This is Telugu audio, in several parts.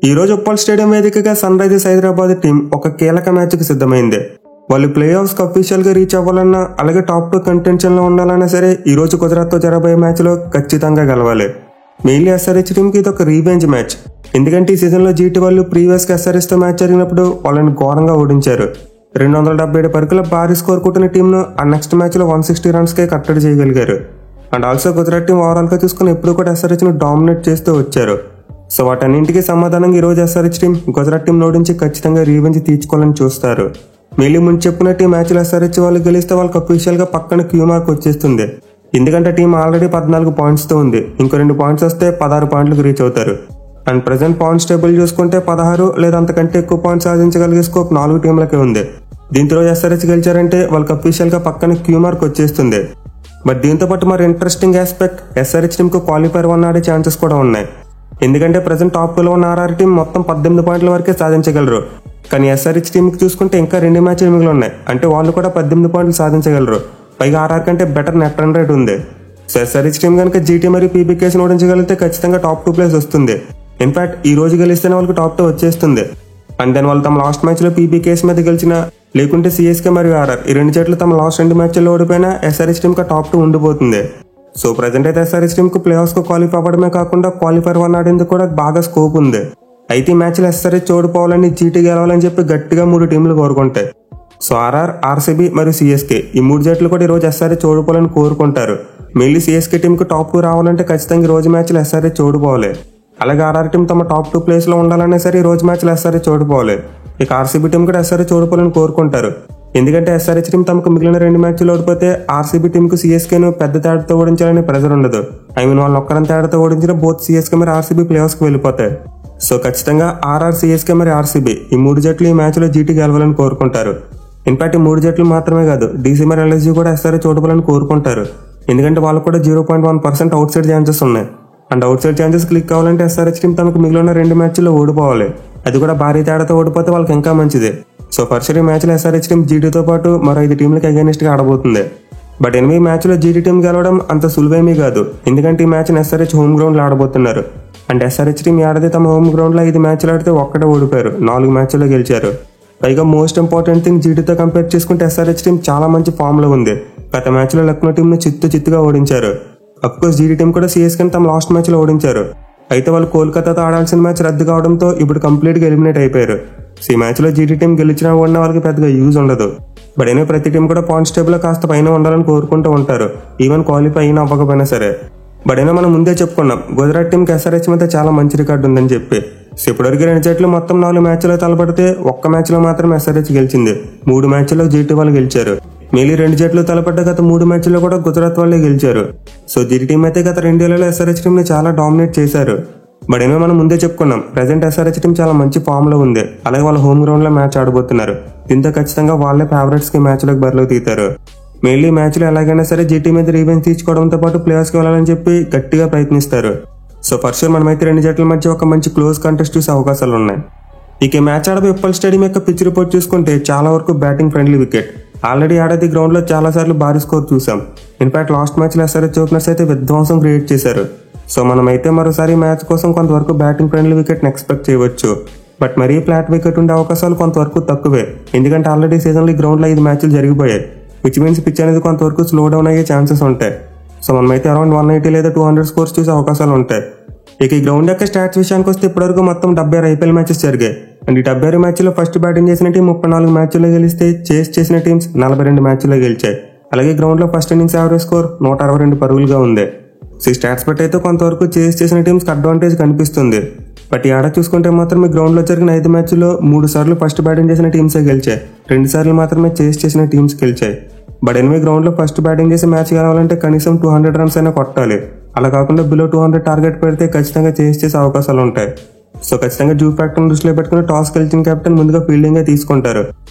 ఈ రోజు ఉప్పల్ స్టేడియం వేదికగా సన్ రైజర్స్ హైదరాబాద్ టీం ఒక కీలక మ్యాచ్ కి సిద్ధమైంది. వాళ్ళు ప్లే ఆఫ్స్ కి అఫీషియల్ గా రీచ్ అవ్వాలన్నా, అలాగే టాప్ 2 కంటెన్షన్ లో ఉండాలన్నా సరే ఈ రోజు గుజరాత్ తో జరగబోయే మ్యాచ్ లో ఖచ్చితంగా గెలవాలి. మెయిన్లీ ఎస్ఆర్హెచ్ టీమ్ కి ఇది ఒక రీవెంజ్ మ్యాచ్. ఎందుకంటే ఈ సీజన్ లో జీటీ వాళ్ళు ప్రీవియస్ గా ఎస్ఆర్హెచ్ తో మ్యాచ్ జరిగినప్పుడు వాళ్ళని ఘోరంగా ఓడించారు. 277 పరుగుల భారీ స్కోర్ కొట్టిన టీంను ఆ నెక్స్ట్ మ్యాచ్ లో 160 రన్స్ కే కట్టడి చేయగలిగారు. And also Gujarat team overall గా చూసుకుని ఎప్పుడు కూడా ఎస్ఆర్హెచ్ ను డామినేట్ చేస్తూ వచ్చారు. సో వాటన్నింటికి సమాధానంగా ఈ రోజు ఎస్ఆర్హెచ్ టీం గుజరాత్ టీం ఓడించి ఖచ్చితంగా రీవెంజ్ తీర్చుకోవాలని చూస్తారు. మెయిన్లీ ముందు చెప్పినట్టు ఈ మ్యాచ్లో ఎస్ఆర్హెచ్ వాళ్ళు గెలిస్తే వాళ్ళకి అఫీషియల్ గా పక్కన క్యూ మార్క్ వచ్చేస్తుంది. ఎందుకంటే టీం ఆల్రెడీ 14 పాయింట్స్ తో ఉంది. ఇంకో 2 పాయింట్స్ వస్తే 16 పాయింట్లకు రీచ్ అవుతారు. అండ్ ప్రెసెంట్ పాయింట్స్ టేబుల్ చూసుకుంటే 16 లేదా అంతకంటే ఎక్కువ పాయింట్స్ సాధించగలిగే స్కోప్ 4 టీంలకే ఉంది. దీంతో రోజు ఎస్ఆర్హెచ్ గెలిచారంటే వాళ్ళకి అఫీషియల్ గా పక్కన క్యూ మార్క్ వచ్చేస్తుంది. బట్ దీంతో పాటు మరి ఇంట్రెస్టింగ్ ఆస్పెక్ట్, ఎస్ఆర్హెచ్ టీం కు క్వాలిఫైర్ 1 ఆడే ఛాన్సెస్ కూడా ఉన్నాయి. ఎందుకంటే ప్రెసెంట్ టాప్ 2లో ఉన్న ఆర్ఆర్ టీం మొత్తం 18 పాయింట్ల వరకే సాధించగలరు. కానీ ఎస్ఆర్హెచ్ టీం కి చూసుకుంటే ఇంకా 2 మ్యాచ్లు మిగిలి ఉన్నాయి. అంటే వాళ్ళు కూడా 18 పాయింట్లు సాధించగలరు. పైగా ఆర్ఆర్ కంటే బెటర్ నెట్ రన్ రేట్ ఉంది. సో ఎస్ఆర్హెచ్ టీం కనుక జీటీ మరియు పీబీకేస్ ఓడించగలిగితే ఖచ్చితంగా టాప్ 2 ప్లేస్ వస్తుంది. ఇన్ఫాక్ట్ ఈ రోజు గెలిస్తేనే వాళ్ళకి టాప్ 2 వచ్చేస్తుంది. అండ్ దెన్ వాళ్ళు తమ లాస్ట్ మ్యాచ్ లో పీబీకేస్ మీద గెలిచినా, లేకుంటే సిఎస్కే మరియు ఆర్ఆర్ ఈ 2 జట్లు తమ లాస్ట్ 2 మ్యాచ్ల్లో ఓడిపోయినా ఎస్ఆర్హెచ్ టీం టాప్ 2 ఉండిపోతుంది. సో ప్రెసెంట్ అయితే ఎస్ఆర్హెచ్ టీం కు ప్లే ఆఫ్స్ కు క్వాలిఫై అవ్వడమే కాకుండా క్వాలిఫైర్ 1 ఆడేందుకు కూడా బాగా స్కోప్ ఉంది. అయితే ఈ మ్యాచ్ లో ఎస్ఆర్హెచ్ ఓడిపోవాలని, జీటీ గెలవాలని చెప్పి గట్టిగా 3 టీంలు కోరుకుంటాయి. సో ఆర్ఆర్, ఆర్సీబీ మరియు సిఎస్కే ఈ 3 జట్లు కూడా ఈ రోజు ఎస్ఆర్హెచ్ ఓడిపోవాలని కోరుకుంటారు. మెయిన్లీ సిఎస్కే టీం కు టాప్ 2 రావాలంటే ఖచ్చితంగా ఈ రోజు మ్యాచ్ లో ఎస్ఆర్హెచ్ ఓడిపోవాలి. అలాగే ఆర్ఆర్ టీం తమ టాప్ 2 ప్లేస్ లో ఉండాలనే సరే ఈ రోజు మ్యాచ్ లో ఎస్ఆర్హెచ్ ఓడిపోవాలి. ఇక ఆర్సీబీ టీం కూడా ఎస్ఆర్హెచ్ ఓడిపోవాలని కోరుకుంటారు. ఎందుకంటే ఎస్ఆర్హెచ్ టీం తమకు మిగిలిన 2 మ్యాచ్లు ఓడిపోతే ఆర్సీబీ టీం కు సిఎస్కేను పెద్ద తేడాతో ఓడించాలని ప్రెజర్ ఉండదు. వాళ్ళని ఒక్కరంత తేడాతో ఓడించిన బోత్ సిఎస్కే మరి ఆర్సీబీ ప్లే ఆఫ్స్ కి వెళ్ళిపోతాయి. సో ఖచ్చితంగా ఆర్ఆర్, సిఎస్కే మరి ఆర్సీబీ ఈ 3 జట్లు ఈ మ్యాచ్ లో జీటీ గెలవాలని కోరుకుంటారు. ఇన్ఫాక్ట్ ఈ 3 జట్లు మాత్రమే కాదు, డీసీ మరి ఎల్ఎస్జీ కూడా ఎస్ఆర్హెచ్ ఓడిపోవాలని కోరుకుంటారు. ఎందుకంటే వాళ్ళకు కూడా 0.1% అవుట్ సైడ్ ఛాన్సెస్ ఉన్నాయి. And out side chances click కావాలంటే ఎస్ఆర్హెచ్ టీం తమకు మిగిలిన 2 మ్యాచ్ల్లో ఓడిపోవాలి. అది కూడా భారీ తేడాతో ఓడిపోతే వాళ్ళకి ఇంకా మంచిది. సో ఫస్ట్ ఈ మ్యాచ్ లో ఎస్ఆర్హెచ్ టీం జీటీతో పాటు మరో 5 టీంలకు అగైనెస్ట్ గా ఆడబోతుంది. బట్ 8 మ్యాచ్ లో జీటీ టీం గెలవడం అంత సులువేమీ కాదు. ఎందుకంటే ఈ మ్యాచ్ ఎస్ఆర్హెచ్ హోమ్ గ్రౌండ్ లో ఆడబోతున్నారు. అండ్ ఎస్ఆర్హెచ్ టీం ఆడది తమ హోమ్ గ్రౌండ్ లో 5 మ్యాచ్లు ఆడితే ఒక్కటే ఓడిపోయారు, 4 మ్యాచ్ల్లో గెలిచారు. పైగా మోస్ట్ ఇంపార్టెంట్ థింగ్, జీటీతో కంపేర్ చేసుకుంటే ఎస్ఆర్హెచ్ టీం చాలా మంచి ఫామ్ లో ఉంది. గత మ్యాచ్ లో లక్నో టీం ను చిత్తుగా ఓడించారు. అఫ్కోర్స్ జీటీ టీం కూడా సిఎస్కే తమ లాస్ట్ మ్యాచ్ లో ఓడించారు. అయితే వాళ్ళు కోల్కతాతో ఆడాల్సిన మ్యాచ్ రద్దు కావడంతో ఇప్పుడు కంప్లీట్ గా ఎలిమినేట్ అయిపోయారు. సో ఈ మ్యాచ్ లో జీటీ టీం గెలిచినా ఓడినా వాళ్ళకి పెద్దగా యూజ్ ఉండదు. బట్ అయినా ప్రతి టీం కూడా పాయింట్స్ టేబుల్ లో కాస్త పైన ఉండాలని కోరుకుంటూ ఉంటారు, ఈవెన్ క్వాలిఫై అయినా అవ్వకపోయినా సరే. బట్ అయినా మనం ముందే చెప్పుకున్నాం, గుజరాత్ టీంకి ఎస్ఆర్హెచ్ మీద చాలా మంచి రికార్డు ఉందని చెప్పి. సో ఇప్పటివరకు 2 జట్లు మొత్తం 4 మ్యాచ్లో తలపడితే ఒక్క మ్యాచ్ లో మాత్రం ఎస్ఆర్హెచ్ గెలిచింది. 3 మ్యాచ్ల్లో జీటీ వాళ్ళు గెలిచారు. మెయిన్లీ 2 జట్లు తలపడ్డ గత 3 మ్యాచ్ల్లో కూడా గుజరాత్ వాళ్ళే గెలిచారు. సో జీటీ టీం అయితే గత 2 ఏళ్లలో ఎస్ఆర్హెచ్ టీం ని చాలా డామినేట్ చేశారు. బట్ ఏమో మనం ముందే చెప్పుకున్నాం, ప్రెసెంట్ ఎస్ఆర్హెచ్ టీం చాలా మంచి ఫామ్ లో ఉంది. అలాగే వాళ్ళ హోమ్ గ్రౌండ్ లో మ్యాచ్ ఆడబోతున్నారు. దీంతో ఖచ్చితంగా వాళ్ళే ఫేవరెట్స్ కి మ్యాచ్ లోకి బరిలో తీతారు. మెయిన్లీ మ్యాచ్ లో ఎలాగైనా సరే జీటీ మీద రీవెంజ్ తీర్చుకోవడంతో పాటు ప్లేయర్స్ కి వెళ్ళాలని చెప్పి గట్టిగా ప్రయత్నిస్తారు. సో ఫస్ట్ మనమైతే 2 జట్ల మధ్య ఒక మంచి క్లోజ్ కంటెస్ట్ చూసే అవకాశాలు ఉన్నాయి. ఇక మ్యాచ్ ఆడబోయే ఉప్పల్ స్టేడియం యొక్క పిచ్ రిపోర్ట్ చూసుకుంటే చాలా వరకు బ్యాటింగ్ ఫ్రెండ్లీ వికెట్. ఆల్రెడీ ఆడేది గ్రౌండ్ లో చాలా సార్లు భారీ స్కోర్ చూసాం. ఇన్ఫాక్ట్ లాస్ట్ మ్యాచ్ లో ఎస్ఆర్హెచ్ ఓపెనర్స్ అయితే విధ్వంసం క్రియేట్ చేశారు. సో మనమైతే మరోసారి మ్యాచ్ కోసం కొంతవరకు బ్యాటింగ్ ఫ్రెండ్లీ వికెట్ ని ఎక్స్పెక్ట్ చేయవచ్చు. బట్ మరీ ఫ్లాట్ వికెట్ ఉండే అవకాశాలు కొంతవరకు తక్కువే. ఎందుకంటే ఆల్రెడీ సీజన్ లో ఈ గ్రౌండ్ లో 5 మ్యాచ్లు జరిగిపోయాయి, విచ్ మీన్స్ పిచ్ అనేది కొంతవరకు స్లో డౌన్ అయ్యే ఛాన్సెస్ ఉంటాయి. సో మనమైతే అరౌండ్ 180 లేదా 200 స్కోర్స్ చూసే అవకాశాలు ఉంటాయి. ఇక ఈ గ్రౌండ్ యొక్క స్టాట్స్ విషయానికి వస్తే ఇప్పటివరకు మొత్తం 76 ఐపీఎల్ మ్యాచెస్ జరిగాయి. అండ్ ఈ 76 మ్యాచ్లో ఫస్ట్ బ్యాటింగ్ చేసిన టీం 34 మ్యాచ్ల్లో గెలిస్తే, చేస్ చేసిన టీమ్స్ 42 మ్యాచ్ల్లో గెలిచాయి. అలాగే గ్రౌండ్ లో ఫస్ట్ ఇన్నింగ్స్ యావరేజ్ స్కోర్ 162 పరుగులుగా ఉంది. సో ఈ స్టాట్స్ బట్టి అయితే కొంతవరకు చేస్ చేసిన టీమ్స్ అడ్వాంటేజ్ కనిపిస్తుంది. బట్ ఈ ఆడ చూసుకుంటే మాత్రం ఈ గ్రౌండ్ లో జరిగిన 5 మ్యాచ్ల్లో 3 సార్లు ఫస్ట్ బ్యాటింగ్ చేసిన టీమ్సే గెలిచాయి, 2 సార్లు మాత్రమే చేస్ చేసిన టీమ్స్ గెలిచాయి. బట్ గ్రౌండ్ లో ఫస్ట్ బ్యాటింగ్ చేసి మ్యాచ్ గెలవాలంటే కనీసం 200 రన్స్ అయినా కొట్టాలి. అలా కాకుండా బిలో 200 టార్గెట్ పెడితే ఖచ్చితంగా చేసే అవకాశాలు ఉంటాయి. సో ఖచ్చితంగా జూ ఫ్యాక్టర్ దృష్టిలో పెట్టుకుని టాస్ గెలిచిన కెప్టెన్ ముందుగా ఫీల్డింగ్ తీసుకుంటారు.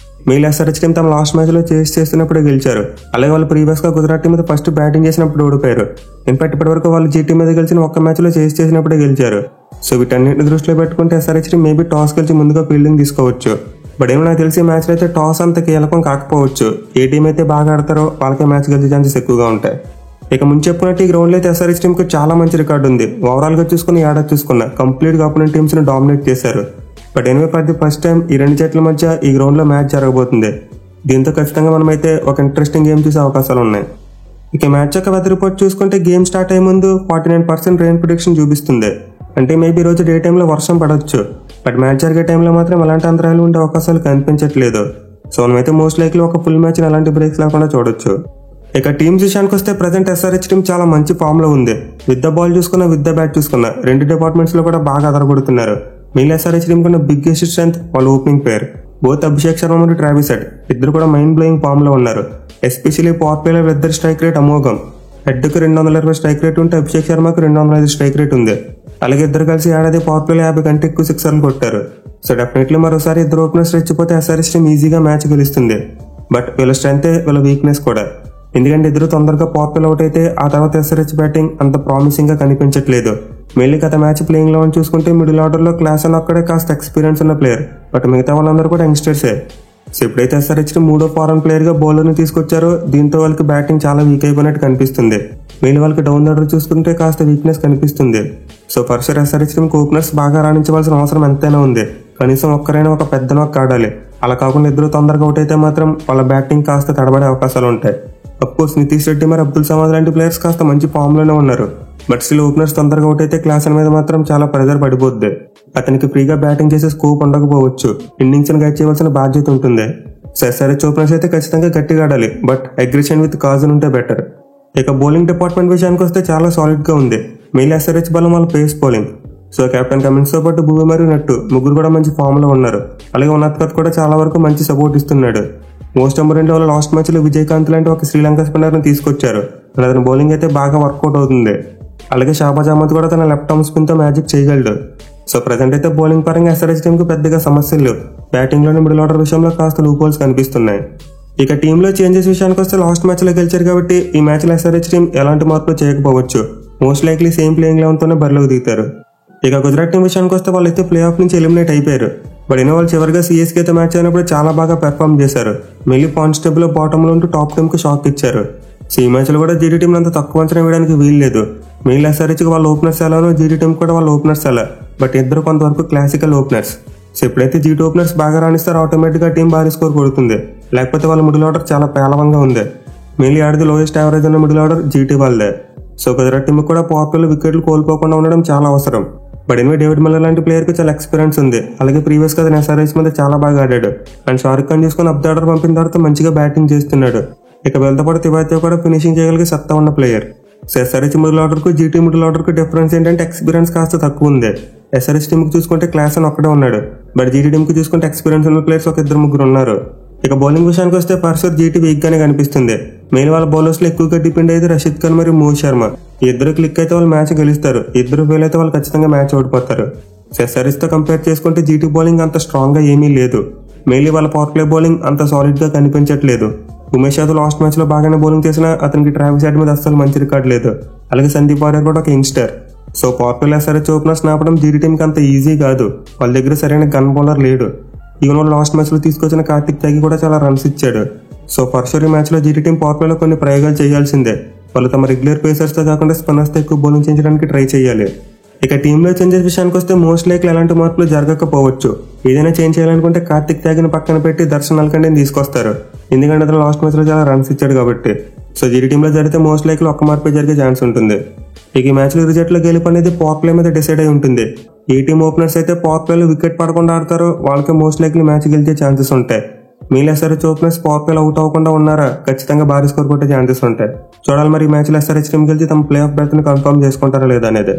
మెయిల్ ఎస్ఆర్హెచ్ టీం తమ లాస్ట్ మ్యాచ్ లో చేస్తున్నప్పుడే గెలిచారు. అలాగే వాళ్ళు ప్రీవియస్ గా గుజరాత్ టీం మీద ఫస్ట్ బ్యాటింగ్ చేసినప్పుడు ఓడిపోయారు. ఇన్ఫాక్ట్ ఇప్పటి వరకు వాళ్ళు జీటీ మీద గెలిచిన ఒక్క మ్యాచ్ లో చేసినప్పుడే గెలిచారు. సో వీటన్నింటిని దృష్టిలో పెట్టుకుంటే ఎస్ఆర్హెచ్ టీం మేబీ టాస్ గెలిచి ముందుగా ఫీల్డింగ్ తీసుకోవచ్చు. బట్ నాకు తెలిసి మ్యాచ్ లో అయితే టాస్ అంత కీలకం కాకపోవచ్చు. ఏ టీం అయితే బాగా ఆడతారో వాళ్ళకే మ్యాచ్ గెలిచే ఛాన్సెస్ ఎక్కువగా ఉంటాయి. ఇక ముందు చెప్పుకున్నట్టు ఈ గ్రౌండ్ లో అయితే ఎస్ఆర్హెచ్ టీమ్ కి చాలా మంచి రికార్డు ఉంది. ఓవరాల్ గా చూసుకుని ఏడాది చూసుకున్న కంప్లీట్ గా అపోనెంట్ టీమ్స్ ని డామినేట్ చేశారు. But anyway for the first time ఈ రెండు జట్ల మధ్య ఈ గ్రౌండ్ లో మ్యాచ్ జరగబోతుంది. దీంతో ఖచ్చితంగా మనమైతే ఒక ఇంట్రెస్టింగ్ గేమ్ చూసే అవకాశాలు ఉన్నాయి. ఇక మ్యాచ్ యొక్క వెదర్ రిపోర్ట్ చూసుకుంటే గేమ్ స్టార్ట్ అయ్యే ముందు 49% రెయిన్ ప్రిడిక్షన్ చూపిస్తుంది. అంటే మేబీ రోజు డే టైంలో వర్షం పడవచ్చు. బట్ మ్యాచ్ జరిగే టైంలో మాత్రం ఎలాంటి అంతరాయాలు ఉండే అవకాశాలు కనిపించట్లేదు. సో మనమైతే మోస్ట్ లైక్లీ ఒక ఫుల్ మ్యాచ్ ఎలాంటి బ్రేక్స్ లేకుండా చూడొచ్చు. ఇక టీమ్స్ విషయానికి వస్తే ప్రజెంట్ ఎస్ఆర్హెచ్ టీం చాలా మంచి ఫామ్ లో ఉంది. విత్ ద బాల్ చూసుకున్నా, విత్ ద బ్యాట్ చూసుకున్నా రెండు డిపార్ట్మెంట్స్ లో కూడా బాగా అదరగొడుతున్నారు. మెయిన్ ఎస్ఆర్హెచ్ టీం కన్నా బిగ్గెస్ట్ స్ట్రెంత్ వాళ్ళ ఓపెనింగ్ పేర్. బోత్ అభిషేక్ శర్మ మరియు ట్రావిస్ హెడ్ ఇద్దరు కూడా మైండ్ బ్లోయింగ్ ఫామ్ లో ఉన్నారు. ఎస్పెషల్లీ పవర్ ప్లేలో ఇద్దరు స్ట్రైక్ రేట్ అమోఘం. హెడ్ కు 220 స్ట్రైక్ రేట్ ఉంటే అభిషేక్ శర్మకు 205 స్ట్రైక్ రేట్ ఉంది. అలాగే ఇద్దరు కలిసి ఏడాది పవర్ ప్లేలో 50 కంటే ఎక్కువ సిక్సర్లు కొట్టారు. సో డెఫినెట్లీ మరోసారి ఇద్దరు ఓపెనర్స్ రెచ్చిపోతే ఎస్ఆర్హెచ్ టీం ఈజీగా మ్యాచ్ గెలుస్తుంది. బట్ వీళ్ళ స్ట్రెంత్ వీళ్ళ వీక్నెస్ కూడా. ఎందుకంటే ఇద్దరు తొందరగా పవర్ ప్లే అవుట్ అయితే ఆ తర్వాత ఎస్ఆర్హెచ్ బ్యాటింగ్ అంత ప్రామిసింగ్ గా కనిపించట్లేదు. మెయిన్లీ గత మ్యాచ్ ప్లేయింగ్ లెవెన్ చూసుకుంటే మిడిల్ ఆర్డర్ లో క్లాస్ అని ఒక్కడే కాస్త ఎక్స్పీరియన్స్ ఉన్న ప్లేయర్. బట్ మిగతా వాళ్ళందరూ కూడా యంగ్స్టర్సే. సో ఎప్పుడైతే ఎస్ఆర్హెచ్ మూడో ఫారెన్ ప్లేయర్ గా బౌలర్ ని తీసుకొచ్చారో దీంతో వాళ్ళకి బ్యాటింగ్ చాలా వీక్ అయిపోయినట్టు కనిపిస్తుంది. మెయిన్ వాళ్ళకి డౌన్ ఆర్డర్ చూసుకుంటే కాస్త వీక్నెస్ కనిపిస్తుంది. So first SRH team openers బాగా రాణించవలసిన అవసరం ఎంతైనా ఉంది. కనీసం ఒక్కరైనా ఒక పెద్ద నాక్ ఆడాలి. అలా కాకుండా ఇద్దరు తొందరగా అవుట్ అయితే మాత్రం వాళ్ళ బ్యాటింగ్ కాస్త తడబడే అవకాశాలు ఉంటాయి. అఫ్కోర్స్ నితీష్ రెడ్డి మరి అబ్దుల్ సమాద్ లాంటి ప్లేయర్స్ కాస్త మంచి ఫామ్ లోనే ఉన్నారు. బట్ స్టిల్ ఓపెనర్స్ తొందరగా అవుట్ అయితే క్లాస్ మీద మాత్రం చాలా ప్రెజర్ పడిపోద్ది. అతనికి ఫ్రీగా బ్యాటింగ్ చేసే స్కోప్ ఉండకపోవచ్చు. ఇన్నింగ్స్ ని గైడ్ చేయవలసిన బాధ్యత ఉంటుంది. సో ఎస్ఆర్హెచ్ ఓపెనర్స్ అయితే ఖచ్చితంగా గట్టిగా ఆడాలి. బట్ అగ్రెషన్ విత్ కాజన్ ఉంటే బెటర్. ఇక బౌలింగ్ డిపార్ట్మెంట్ విషయానికి వస్తే చాలా సాలిడ్ గా ఉంది. మెయిన్ ఎస్ఆర్హెచ్ బలం వాళ్ళ pace bowling. So captain Cummins తో పాటు భూమి మరియు నట్టు ముగ్గురు కూడా మంచి ఫామ్ లో ఉన్నారు. అలాగే ఉన్నత్ కూడా చాలా వరకు మంచి సపోర్ట్ ఇస్తున్నాడు. మోస్ట్ ఇంపార్టెంట్ వాళ్ళ లాస్ట్ మ్యాచ్ లో విజయకాంత్ లాంటి ఒక శ్రీలంక స్పిన్నర్ ని తీసుకొచ్చారు. అతని బౌలింగ్ అయితే బాగా వర్కౌట్ అవుతుంది. అలాగే షాబాజ్ అహ్మద్ కూడా తన లెఫ్ట్ ఆర్మ్ స్పిన్ తో మ్యాజిక్ చేయగలడు. సో ప్రజెంట్ అయితే బౌలింగ్ పరంగా ఎస్ఆర్హెచ్ టీమ్ కు పెద్దగా సమస్యలు లేవు. బ్యాటింగ్ లోని మిడిల్ ఆర్డర్ విషయంలో కాస్త లూప్ హోల్స్ కనిపిస్తున్నాయి. ఇక టీంలో చేంజెస్ విషయానికి వస్తే లాస్ట్ మ్యాచ్ లో గెలిచారు కాబట్టి ఈ మ్యాచ్ లో ఎస్ఆర్హెచ్ టీం ఎలాంటి మార్పులు చేయకపోవచ్చు. Most likely same playing eleven తోనే బరిలోకి దిగుతారు. ఇక గుజరాత్ టీం విషయానికి వస్తే వాళ్ళైతే ప్లే ఆఫ్ నుంచి ఎలిమినేట్ అయిపోయారు. బట్ అయినా వాళ్ళు చివరిగా సిఎస్కే తో మ్యాచ్ అయినప్పుడు చాలా బాగా పెర్ఫార్మ్ చేశారు. మళ్ళీ పాయింట్స్ టేబుల్ లో బాటమ్ లో ఉంటూ టాప్ టీమ్ కు షాక్ ఇచ్చారు. సో ఈ మ్యాచ్ లో కూడా జీటీ టీం అంత తక్కువ అంచనా వేయడానికి వీలు లేదు. మెయిన్ ఎస్ఆర్హెచ్ కి వాళ్ళ ఓపెనర్స్ ఎలానో జీటీ టీం కూడా వాళ్ళ ఓపెనర్స్ ఎలా. బట్ ఇద్దరు కొంతవరకు క్లాసికల్ ఓపెనర్స్. సో ఎప్పుడైతే జీటీ ఓపెనర్స్ బాగా రాణిస్తారో ఆటోమేటిక్ గా టీం భారీ స్కోర్ కొడుతుంది. లేకపోతే వాళ్ళ మిడిల్ ఆర్డర్ చాలా పేలవంగా ఉంది. మెయిన్లీ ఆడిది లోయెస్ట్ యావరేజ్ ఉన్న మిడిల్ ఆర్డర్ జీటీ వాళ్ళదే. సో గుజరాత్ టీం కూడా పవర్ ప్లేలో వికెట్లు కోల్పోకుండా ఉండడం చాలా అవసరం. బట్ ఎనివే డేవిడ్ మిల్లర్ లాంటి ప్లేయర్ కి చాలా ఎక్స్పీరియన్స్ ఉంది. అలాగే ప్రీవియస్ గా ఎస్ఆర్హెచ్ మీద చాలా బాగా ఆడాడు. అండ్ షారుఖ్ ఖాన్ తీసుకుని అప్ ద ఆర్డర్ పంపిన తర్వాత మంచిగా బ్యాటింగ్ చేస్తున్నాడు. ఇక వీళ్ళతో పాటు తివాతో కూడా ఫినిషింగ్ చేయగలిగే సత్తా ఉన్న player. So SRH middle order కు జీటీ మిడిల్ ఆర్డర్ కు డిఫరెన్స్ ఏంటంటే ఎక్స్పీరియన్స్ కాస్త తక్కువ ఉంది. ఎస్ఆర్హెచ్ టీం కి చూసుకుంటే క్లాస్ అని ఒక్కడే ఉన్నాడు. బట్ జీటీ టీం కి చూసుకుంటే ఎక్స్పీరియన్స్ ఉన్న ప్లేయర్స్ ఒక ఇద్దరు ముగ్గురు ఉన్నారు. ఇక బౌలింగ్ విషయానికి వస్తే పర్సర్ జీటీ వీక్ గానే కనిపిస్తుంది. మెయిన్ వాళ్ళ బౌలర్స్ లో ఎక్కువగా డిపెండ్ అయితే రషీద్ ఖాన్ మరియు మోహిత్ శర్మ. ఇద్దరు క్లిక్ అయితే వాళ్ళు మ్యాచ్ గెలుస్తారు. ఇద్దరు ఫెయిల్ అయితే వాళ్ళు ఖచ్చితంగా మ్యాచ్ ఓడిపోతారు. ఎస్ఆర్హెచ్ తో కంపేర్ చేసుకుంటే జీటీ బౌలింగ్ అంత స్ట్రాంగ్ గా ఏమీ లేదు. మెయిన్లీ వాళ్ళ పవర్ ప్లే బౌలింగ్ అంత సాలిడ్ గా కనిపించట్లేదు. ఉమేష్ యాదవ్ లాస్ట్ మ్యాచ్ లో బాగానే బౌలింగ్ చేసినా అతనికి ట్రావిస్ హెడ్ మీద అస్సలు మంచి రికార్డ్ లేదు. అలాగే సందీప్ వారియర్ కూడా ఒక youngster. So power play SRH openers నాపడం జీటీ టీం కి అంత ఈజీ కాదు. వాళ్ళ దగ్గర సరైన గన్ బౌలర్ లేడు. ఈవెన్ వాళ్ళు లాస్ట్ మ్యాచ్ లో తీసుకొచ్చిన కార్తిక్ త్యాగి కూడా చాలా రన్స్ ఇచ్చాడు. సో ఫస్ట్ ఈ మ్యాచ్ లో జీటీ టీం పవర్ ప్లేలో కొన్ని ప్రయోగాలు చేయాల్సిందే. వాళ్ళు తమ రెగ్యులర్ పేసర్స్ తో కాకుండా స్పిన్నర్స్ తో ఎక్కువ బౌలింగ్ చేయించడానికి ట్రై చేయాలి. ఇక టీంలో చేంజెస్ విషయానికి వస్తే మోస్ట్ లైక్లీ ఎలాంటి మార్పులు జరగకపోవచ్చు. ఏదైనా చేంజ్ చేయాలనుకుంటే కార్తిక్ త్యాగిని పక్కన పెట్టి దర్శన్ నల్కండిని తీసుకొస్తారు. ఎందుకంటే అతను లాస్ట్ మ్యాచ్ లో చాలా రన్స్ ఇచ్చాడు కాబట్టి. సో జీటీ టీంలో జరిగితే మోస్ట్ లైక్లీ ఒక్క మార్పే జరిగే ఛాన్స్ ఉంటుంది. ఇక ఈ మ్యాచ్ లో రిజల్ట్ లో గెలుపు అనేది పవర్ ప్లే మీద డిసైడ్ అయి ఉంటుంది. ఏ టీం ఓపెనర్స్ అయితే పవర్ ప్లేలో వికెట్ పడకుండా ఆడతారో వాళ్ళకి మోస్ట్ లైక్లీ మ్యాచ్ గెలిచే ఛాన్సెస్ ఉంటాయి. మెయిన్ ఎస్ఆర్హెచ్ ఓపెనర్స్ పవర్ ప్లేలో అవుట్ అవ్వకుండా ఉన్నారా ఖచ్చితంగా భారీ స్కోర్ కొట్టే ఛాన్సెస్ ఉంటాయి. చూడాలి మరి ఈ మ్యాచ్ లో ఎస్ఆర్హెచ్ టీం గెలిచి తమ ప్లే ఆఫ్ బెర్త్ ని కన్ఫర్మ్ చేసుకుంటారా లేదా అనేది.